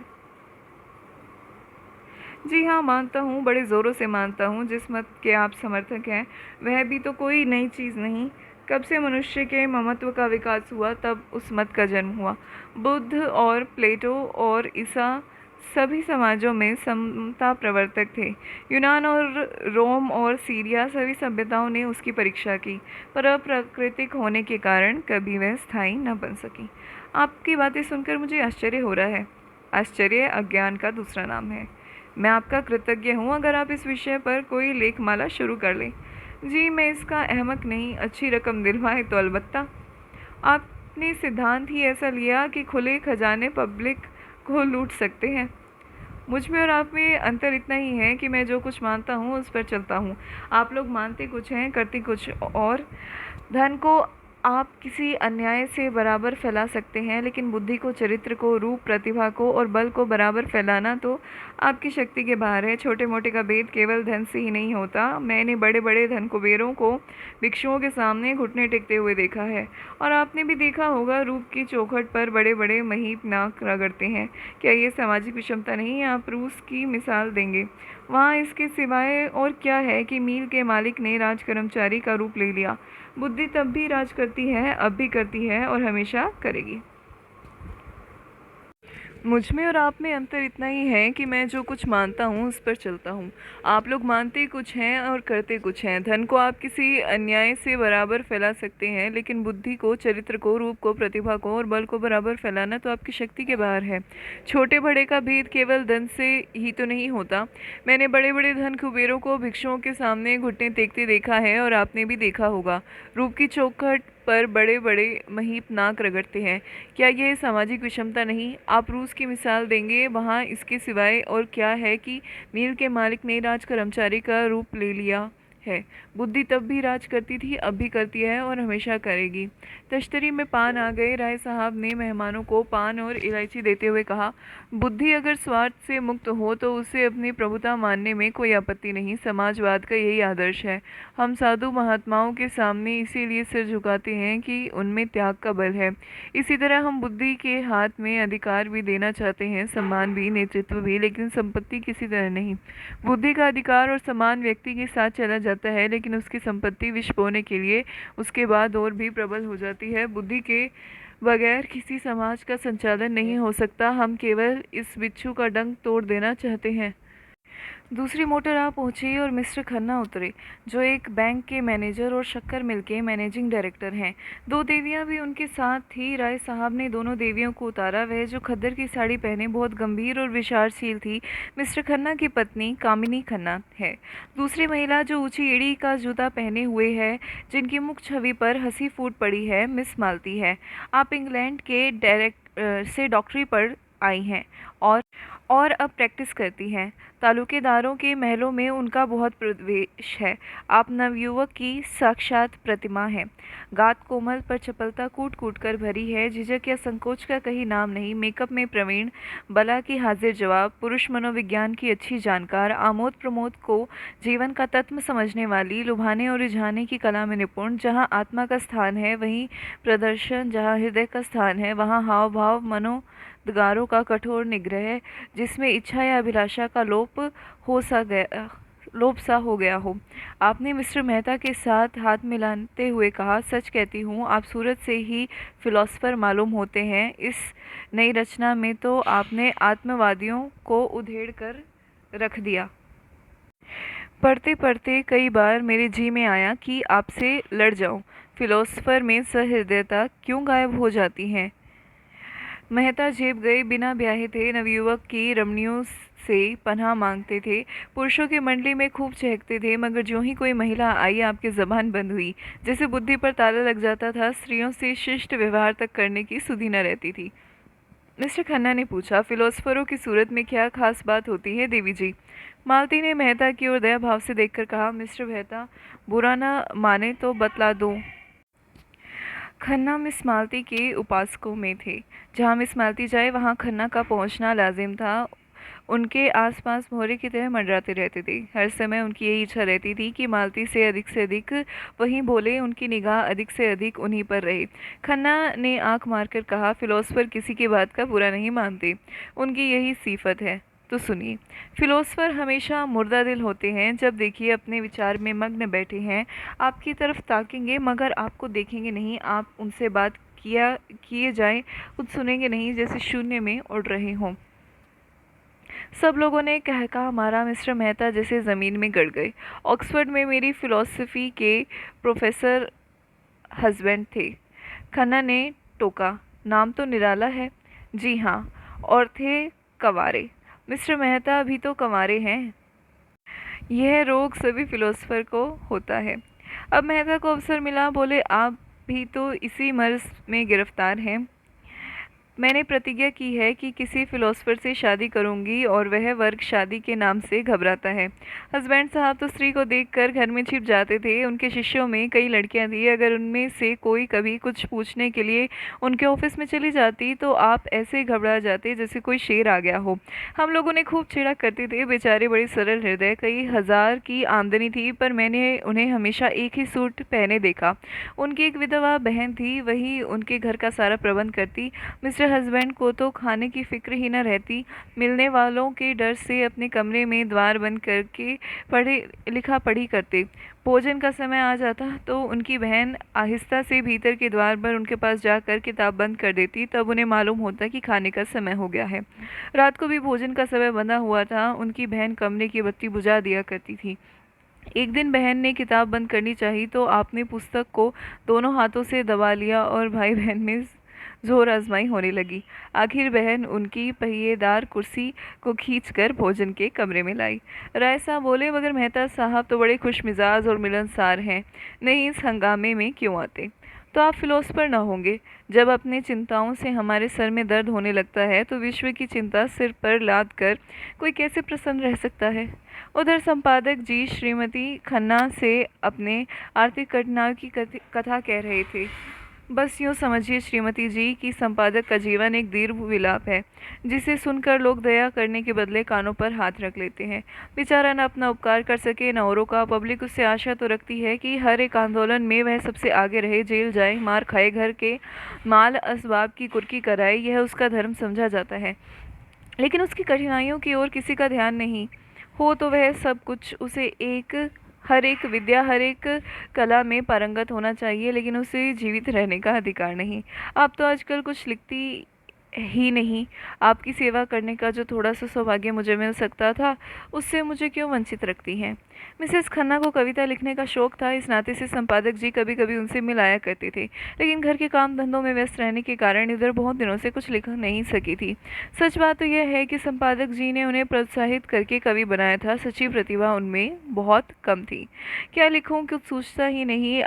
जी हाँ, मानता हूँ, बड़े ज़ोरों से मानता हूँ। जिस मत के आप समर्थक हैं वह भी तो कोई नई चीज़ नहीं। कब से मनुष्य के ममत्व का विकास हुआ तब उस मत का जन्म हुआ। बुद्ध और प्लेटो और ईसा सभी समाजों में समता प्रवर्तक थे। यूनान और रोम और सीरिया सभी सभ्यताओं ने उसकी परीक्षा की, पर अप्राकृतिक होने के कारण कभी वह स्थायी न बन सकी। आपकी बातें सुनकर मुझे आश्चर्य हो रहा है। आश्चर्य अज्ञान का दूसरा नाम है। मैं आपका कृतज्ञ हूँ अगर आप इस विषय पर कोई लेखमाला शुरू कर लें। जी, मैं इसका अहमक नहीं, अच्छी रकम दिलवाए तो अलबत्ता। आपने सिद्धांत ही ऐसा लिया कि खुले खजाने पब्लिक को लूट सकते हैं। मुझ में और आप में अंतर इतना ही है कि मैं जो कुछ मानता हूँ उस पर चलता हूँ। आप लोग मानते कुछ हैं, करते कुछ और। धन को आप किसी अन्याय से बराबर फैला सकते हैं, लेकिन बुद्धि को, चरित्र को, रूप, प्रतिभा को और बल को बराबर फैलाना तो आपकी शक्ति के बाहर है। छोटे मोटे का भेद केवल धन से ही नहीं होता। मैंने बड़े बड़े धन कुबेरों को भिक्षुओं के सामने घुटने टेकते हुए देखा है, और आपने भी देखा होगा रूप की चौखट पर बड़े बड़े महीप नाक रगड़ते हैं। क्या ये सामाजिक विषमता नहीं है? आप रूस की मिसाल देंगे, वहाँ इसके सिवाय और क्या है कि मील के मालिक ने राज कर्मचारी का रूप ले लिया। बुद्धि तब भी राज करती है, अब भी करती है और हमेशा करेगी। मुझ में और आप में अंतर इतना ही है कि मैं जो कुछ मानता हूँ उस पर चलता हूँ। आप लोग मानते कुछ हैं और करते कुछ हैं। धन को आप किसी अन्याय से बराबर फैला सकते हैं, लेकिन बुद्धि को, चरित्र को, रूप को, प्रतिभा को और बल को बराबर फैलाना तो आपकी शक्ति के बाहर है। छोटे बड़े का भेद केवल धन से ही तो नहीं होता। मैंने बड़े बड़े धन कुबेरों को भिक्षुओं के सामने घुटने टेकते देखा है, और आपने भी देखा होगा रूप की चौखट पर बड़े बड़े महीप नाक रगड़ते हैं। क्या यह सामाजिक विषमता नहीं? आप रूस की मिसाल देंगे, वहाँ इसके सिवाय और क्या है कि मील के मालिक ने राज कर्मचारी का रूप ले लिया है। बुद्धि तब भी राज करती थी, अब भी करती है और हमेशा करेगी। तश्तरी में पान आ गए। राय साहब ने मेहमानों को पान और इलायची देते हुए कहा, बुद्धि अगर स्वार्थ से मुक्त हो तो उसे अपनी प्रभुता मानने में कोई आपत्ति नहीं। समाजवाद का यही आदर्श है। हम साधु महात्माओं के सामने इसीलिए सिर झुकाते हैं कि उनमें त्याग का बल है। इसी तरह हम बुद्धि के हाथ में अधिकार भी देना चाहते हैं, सम्मान भी, नेतृत्व भी, लेकिन संपत्ति किसी तरह नहीं। बुद्धि का अधिकार और सम्मान व्यक्ति के साथ चला जाता है, लेकिन उसकी संपत्ति विष बोने के लिए उसके बाद और भी प्रबल हो जाती है। बुद्धि के बगैर किसी समाज का संचालन नहीं हो सकता। हम केवल इस बिच्छू का डंक तोड़ देना चाहते हैं। दूसरी मोटर आ पहुंची और मिस्टर खन्ना उतरे, जो एक बैंक के मैनेजर और शक्कर मिल के मैनेजिंग डायरेक्टर हैं। दो देवियां भी उनके साथ थी। राय साहब ने दोनों देवियों को उतारा। वह जो खद्दर की साड़ी पहने बहुत गंभीर और विचारशील थी, मिस्टर खन्ना की पत्नी कामिनी खन्ना है। दूसरी महिला जो ऊंची एड़ी का जूता पहने हुए है, जिनकी मुख छवि पर हंसी फूट पड़ी है, मिस मालती है। आप इंग्लैंड के से डॉक्टरी पर आई हैं और अब प्रैक्टिस करती हैं। तालुकेदारों के महलों में उनका बहुत प्रवेश है। आप नवयुवक की साक्षात प्रतिमा हैं। गात कोमल पर चपलता कूट कूट कर भरी है। झिझक या संकोच का कहीं नाम नहीं। मेकअप में प्रवीण, बला की हाजिर जवाब, पुरुष मनोविज्ञान की अच्छी जानकार, आमोद प्रमोद को जीवन का तत्व समझने वाली, लुभाने और रिझाने की कला में निपुण। जहाँ आत्मा का स्थान है वहीं प्रदर्शन, जहाँ हृदय का स्थान है वहाँ हाव भाव, मनोदगारों का कठोर निग्रह, जिसमें इच्छा या अभिलाषा का लोप सा हो गया हो। आपने मिस्टर मेहता के साथ हाथ मिलाते हुए कहा, सच कहती हूँ आप सूरत से ही फिलोसफर मालूम होते हैं। इस नई रचना में तो आपने आत्मवादियों को उधेड़ कर रख दिया। पढ़ते पढ़ते कई बार मेरे जी में आया कि आपसे लड़ जाऊं। फिलोसफर में सहृदयता क्यों गायब हो जाती है? मेहता जेब गए, बिना ब्याहे थे, नवयुवक की रमणियों से पनाह मांगते थे, पुरुषों की मंडली में खूब चहकते थे, मगर जो ही कोई महिला आई आपकी जबान बंद हुई। जैसे बुद्धि पर ताला लग जाता था। स्त्रियों से शिष्ट व्यवहार तक करने की सुधि न रहती थी। मिस्टर खन्ना ने पूछा, फिलोसफरों की सूरत में क्या खास बात होती है देवी जी? मालती ने मेहता की ओर दया भाव से देखकर कहा, मिस्टर मेहता बुरा ना माने तो बतला दो। खन्ना मिस मालती के उपासकों में थे। जहाँ मिस मालती जाए वहाँ खन्ना का पहुँचना लाजिम था। उनके आसपास मोहरे की तरह मंडराते रहते थे। हर समय उनकी यही इच्छा रहती थी कि मालती से अधिक वहीं बोले, उनकी निगाह अधिक से अधिक उन्हीं पर रहे। खन्ना ने आंख मारकर कहा, फिलोसफर किसी की बात का बुरा नहीं मानते, उनकी यही सिफत है। तो सुनिए, फिलोसफर हमेशा मुर्दा दिल होते हैं। जब देखिए अपने विचार में मग्न बैठे हैं, आपकी तरफ ताकेंगे मगर आपको देखेंगे नहीं। आप उनसे बात किए जाए कुछ सुनेंगे नहीं, जैसे शून्य में उड़ रहे हों। सब लोगों ने कह कहा मारा। मिस्टर मेहता जैसे ज़मीन में गड़ गए। ऑक्सफोर्ड में मेरी फ़िलॉसफ़ी के प्रोफेसर हस्बैंड थे। खन्ना ने टोका, नाम तो निराला है। जी हाँ, और थे कंवारे। मिस्टर मेहता अभी तो कंवारे हैं। यह रोग सभी फ़िलोसफ़र को होता है। अब मेहता को अवसर मिला, बोले, आप भी तो इसी मर्ज़ में गिरफ़्तार हैं। मैंने प्रतिज्ञा की है कि किसी फिलोसफर से शादी करूंगी और वह वर्ग शादी के नाम से घबराता है। हस्बैंड साहब तो स्त्री को देखकर घर में छिप जाते थे। उनके शिष्यों में कई लड़कियां थी। अगर उनमें से कोई कभी कुछ पूछने के लिए उनके ऑफिस में चली जाती तो आप ऐसे घबरा जाते जैसे कोई शेर आ गया हो। हम लोग उन्हें खूब छेड़ा करते थे। बेचारे बड़े सरल हृदय, कई हजार की आमदनी थी, पर मैंने उन्हें हमेशा एक ही सूट पहने देखा। उनकी एक विधवा बहन थी, वही उनके घर का सारा प्रबंध करती। मिस्टर हस्बैंड को तो खाने की फिक्र ही न रहती। मिलने वालों के डर से अपने कमरे में द्वार बंद करके लिखा पढ़ी करते। भोजन का समय आ जाता तो उनकी बहन आहिस्ता से भीतर के द्वार पर उनके पास जाकर किताब बंद कर देती। तब उन्हें मालूम होता कि खाने का समय हो गया है। रात को भी भोजन का समय बंधा हुआ था। उनकी बहन कमरे की बत्ती बुझा दिया करती थी। एक दिन बहन ने किताब बंद करनी चाहिए तो आपने पुस्तक को दोनों हाथों से दबा लिया और भाई बहन में जोर आजमाई होने लगी। आखिर बहन उनकी पहिएदार कुर्सी को खींचकर भोजन के कमरे में लाई। राय साहब बोले, मगर मेहता साहब तो बड़े खुश मिजाज और मिलनसार हैं, नहीं इस हंगामे में क्यों आते? तो आप फिलोसफर न होंगे। जब अपने चिंताओं से हमारे सर में दर्द होने लगता है तो विश्व की चिंता सिर पर लाद कर कोई कैसे प्रसन्न रह सकता है? उधर संपादक जी श्रीमती खन्ना से अपने आर्थिक कठिनाइयों की कथा कह रहे थे। बस यूँ समझिए श्रीमती जी कि संपादक का जीवन एक दीर्घ विलाप है, जिसे सुनकर लोग दया करने के बदले कानों पर हाथ रख लेते हैं। बेचारा न अपना उपकार कर सके न औरों का। पब्लिक उससे आशा तो रखती है कि हर एक आंदोलन में वह सबसे आगे रहे, जेल जाए, मार खाए, घर के माल असबाब की कुर्की कराए, यह उसका धर्म समझा जाता है। लेकिन उसकी कठिनाइयों की ओर किसी का ध्यान नहीं हो तो वह सब कुछ उसे हर एक विद्या, हर एक कला में पारंगत होना चाहिए, लेकिन उसे जीवित रहने का अधिकार नहीं। आप तो आजकल कुछ लिखती ही नहीं, आपकी सेवा करने का जो थोड़ा सा सौभाग्य मुझे मिल सकता था, उससे मुझे क्यों वंचित रखती हैं। मिसेस खन्ना को कविता लिखने का शौक था, इस नाते से संपादक जी कभी कभी उनसे मिल आया करते थे, लेकिन घर के काम धंधों में व्यस्त रहने के कारण इधर बहुत दिनों से कुछ लिख नहीं सकी थी। सच बात तो यह है कि संपादक जी ने उन्हें प्रोत्साहित करके कवि बनाया था, सच्ची प्रतिभा उनमें बहुत कम थी। क्या लिखूं, कुछ सोचता ही नहीं।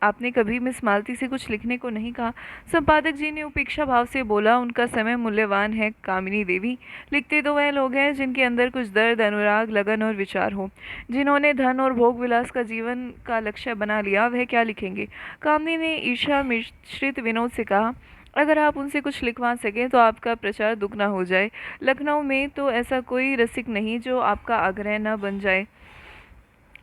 आपने कभी मिस मालती से कुछ लिखने को नहीं कहा? संपादक जी ने उपेक्षा भाव से बोला, उनका समय मूल्यवान है कामिनी देवी। लिखते तो वह लोग हैं जिनके अंदर कुछ दर्द, अनुराग, लगन और विचार हो। जिन्होंने धन और भोग विलास का जीवन का लक्ष्य बना लिया, वह क्या लिखेंगे? कामिनी ने ईर्ष्या मिश्रित विनोद से कहा, अगर आप उनसे कुछ लिखवा सकें तो आपका प्रचार दुगना हो जाए। लखनऊ में तो ऐसा कोई रसिक नहीं जो आपका आग्रह न बन जाए,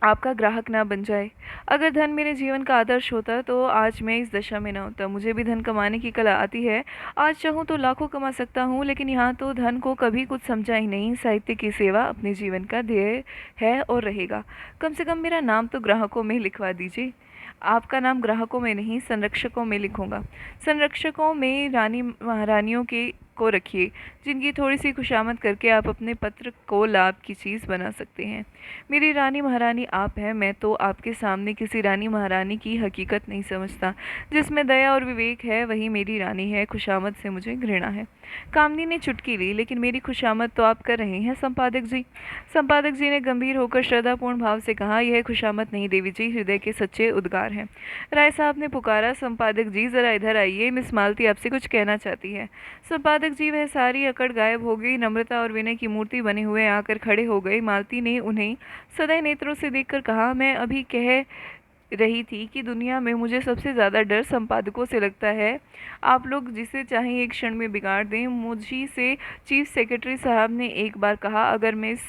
आपका ग्राहक ना बन जाए। अगर धन मेरे जीवन का आदर्श होता तो आज मैं इस दशा में न होता। मुझे भी धन कमाने की कला आती है, आज चाहूँ तो लाखों कमा सकता हूँ, लेकिन यहाँ तो धन को कभी कुछ समझा ही नहीं। साहित्य की सेवा अपने जीवन का ध्येय है और रहेगा। कम से कम मेरा नाम तो ग्राहकों में लिखवा दीजिए। आपका नाम ग्राहकों में नहीं, संरक्षकों में लिखूंगा। संरक्षकों में रानी महारानियों के को रखिए, जिनकी थोड़ी सी खुशामद करके आप अपने पत्र को लाभ की चीज़ बना सकते हैं। मेरी रानी महारानी आप हैं, मैं तो आपके सामने किसी रानी महारानी की हकीकत नहीं समझता। जिसमें दया और विवेक है वही मेरी रानी है, खुशामद से मुझे घृणा है। कामनी ने चुटकी ली, लेकिन मेरी खुशामद तो आप कर रहे हैं संपादक जी। संपादक जी ने गंभीर होकर श्रद्धापूर्ण भाव से कहा, यह खुशामद नहीं देवी जी, हृदय के सच्चे उद्गार हैं। राय साहब ने पुकारा, संपादक जी जरा इधर आइए, मिस मालती आपसे कुछ कहना चाहती है। संपादक जी, वह सारी अकड़ गायब हो गई, नम्रता और विनय की मूर्ति बने हुए आकर खड़े हो गए। मालती ने उन्हें सदै नेत्रों से देखकर कहा, मैं अभी कह रही थी कि दुनिया में मुझे सबसे ज़्यादा डर संपादकों से लगता है। आप लोग जिसे चाहें एक क्षण में बिगाड़ दें। मुझी से चीफ सेक्रेटरी साहब ने एक बार कहा, अगर मैं इस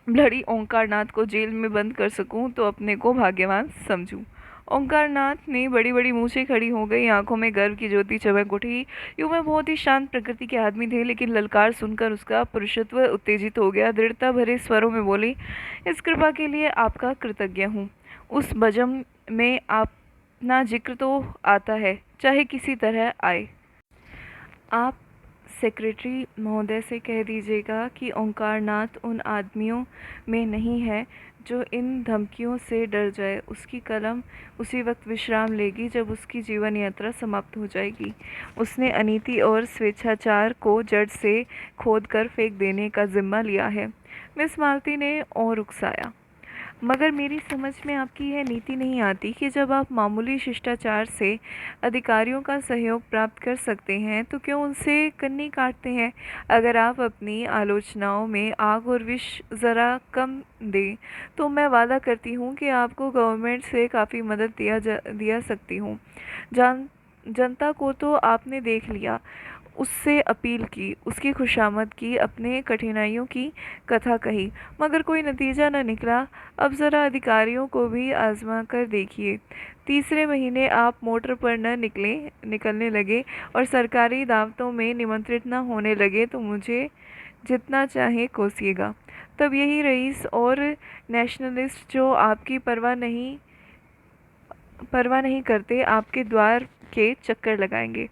ब्लडी ओंकारनाथ को जेल में बंद कर सकूं तो अपने को भाग्यवान समझूं। ओंकारनाथ ने बड़ी बड़ी मूछें खड़ी हो गई, आंखों में गर्व की ज्योति चमक उठी। यूं में बहुत ही शांत प्रकृति के आदमी थे, लेकिन ललकार सुनकर उसका पुरुषत्व उत्तेजित हो गया। दृढ़ता भरे स्वरों में बोली, इस कृपा के लिए आपका कृतज्ञ हूँ। उस बजम में अपना जिक्र तो आता है, चाहे किसी तरह आए। आप सेक्रेटरी महोदय से कह दीजिएगा कि ओंकारनाथ उन आदमियों में नहीं है जो इन धमकियों से डर जाए। उसकी कलम उसी वक्त विश्राम लेगी जब उसकी जीवन यात्रा समाप्त हो जाएगी। उसने अनीति और स्वेच्छाचार को जड़ से खोदकर फेंक देने का जिम्मा लिया है। मिस मालती ने और उकसाया, मगर मेरी समझ में आपकी यह नीति नहीं आती कि जब आप मामूली शिष्टाचार से अधिकारियों का सहयोग प्राप्त कर सकते हैं तो क्यों उनसे कन्नी काटते हैं। अगर आप अपनी आलोचनाओं में आग और विष ज़रा कम दें तो मैं वादा करती हूँ कि आपको गवर्नमेंट से काफ़ी मदद दिया सकती हूँ। जनता को तो आपने देख लिया, उससे अपील की, उसकी खुशामद की, अपने कठिनाइयों की कथा कही, मगर कोई नतीजा न निकला। अब ज़रा अधिकारियों को भी आजमा कर देखिए। तीसरे महीने आप मोटर पर न निकलने लगे और सरकारी दावतों में निमंत्रित न होने लगे तो मुझे जितना चाहे कोसिएगा। तब यही रईस और नेशनलिस्ट जो आपकी परवाह नहीं करते, आपके द्वार के चक्कर लगाएंगे।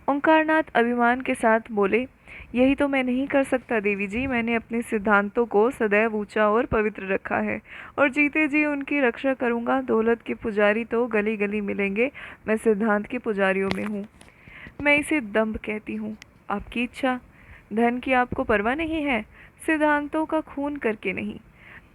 ओंकारनाथ अभिमान के साथ बोले, यही तो मैं नहीं कर सकता देवी जी। मैंने अपने सिद्धांतों को सदैव ऊंचा और पवित्र रखा है और जीते जी उनकी रक्षा करूंगा। दौलत के पुजारी तो गली गली मिलेंगे, मैं सिद्धांत के पुजारियों में हूँ। मैं इसे दंभ कहती हूँ। आपकी इच्छा, धन की आपको परवाह नहीं है, सिद्धांतों का खून करके नहीं।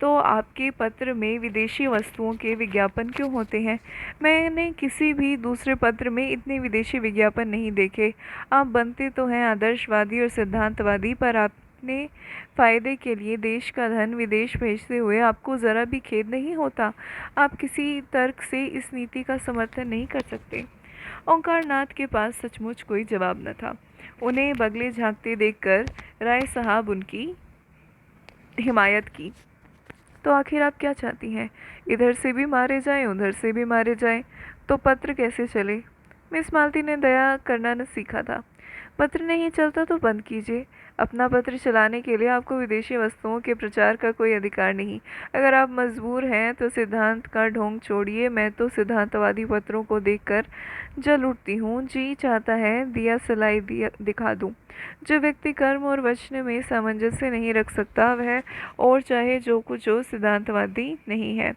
तो आपके पत्र में विदेशी वस्तुओं के विज्ञापन क्यों होते हैं? मैंने किसी भी दूसरे पत्र में इतने विदेशी विज्ञापन नहीं देखे। आप बनते तो हैं आदर्शवादी और सिद्धांतवादी, पर अपने फ़ायदे के लिए देश का धन विदेश भेजते हुए आपको ज़रा भी खेद नहीं होता? आप किसी तर्क से इस नीति का समर्थन नहीं कर सकते। ओंकारनाथ के पास सचमुच कोई जवाब न था। उन्हें बगले झांकते देखकर राय साहब उनकी हिमायत की, तो आखिर आप क्या चाहती हैं? इधर से भी मारे जाएं, उधर से भी मारे जाएं, तो पत्र कैसे चले? मिस मालती ने दया करना न सीखा था। पत्र नहीं चलता तो बंद कीजिए। अपना पत्र चलाने के लिए आपको विदेशी वस्तुओं के प्रचार का कोई अधिकार नहीं। अगर आप मजबूर हैं तो सिद्धांत का ढोंग छोड़िए। मैं तो सिद्धांतवादी पत्रों को देखकर जल उठती हूँ। जी चाहता है दिया सलाई दिया दिखा दूँ। जो व्यक्ति कर्म और वचन में सामंजस्य नहीं रख सकता, वह और चाहे जो कुछ हो, सिद्धांतवादी नहीं है।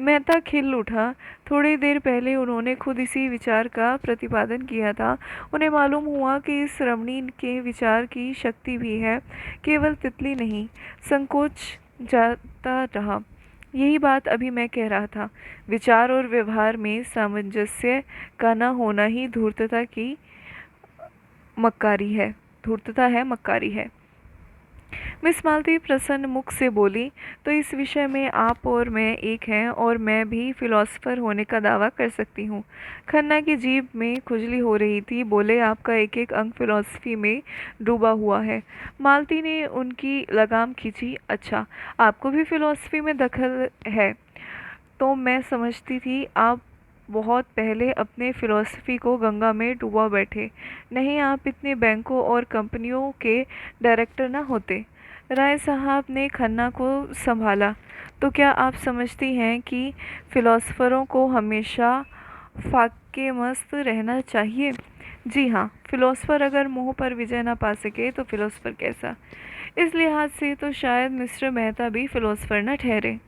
मेहता खिल उठा। थोड़ी देर पहले उन्होंने खुद इसी विचार का प्रतिपादन किया था। उन्हें मालूम हुआ कि इस रमणी के विचार की शक्ति भी है, केवल तितली नहीं। संकोच जाता रहा। यही बात अभी मैं कह रहा था। विचार और व्यवहार में सामंजस्य का न होना ही धूर्तता की मक्कारी है। धूर्तता है, मक्कारी है। मिस मालती प्रसन्न मुख से बोली, तो इस विषय में आप और मैं एक हैं, और मैं भी फिलोसफर होने का दावा कर सकती हूँ। खन्ना की जीभ में खुजली हो रही थी। बोले, आपका एक एक अंग फिलॉसफी में डूबा हुआ है। मालती ने उनकी लगाम खींची। अच्छा, आपको भी फिलॉसफी में दखल है? तो मैं समझती थी आप बहुत पहले अपने फिलॉसफी को गंगा में डुबा बैठे। नहीं, आप इतने बैंकों और कंपनियों के डायरेक्टर ना होते। राय साहब ने खन्ना को संभाला। तो क्या आप समझती हैं कि फिलोसफरों को हमेशा फाके मस्त रहना चाहिए? जी हाँ, फिलोसफर अगर मोह पर विजय ना पा सके तो फिलोसफर कैसा? इस लिहाज से तो शायद मिस्टर मेहता भी फिलोसफर न ठहरे।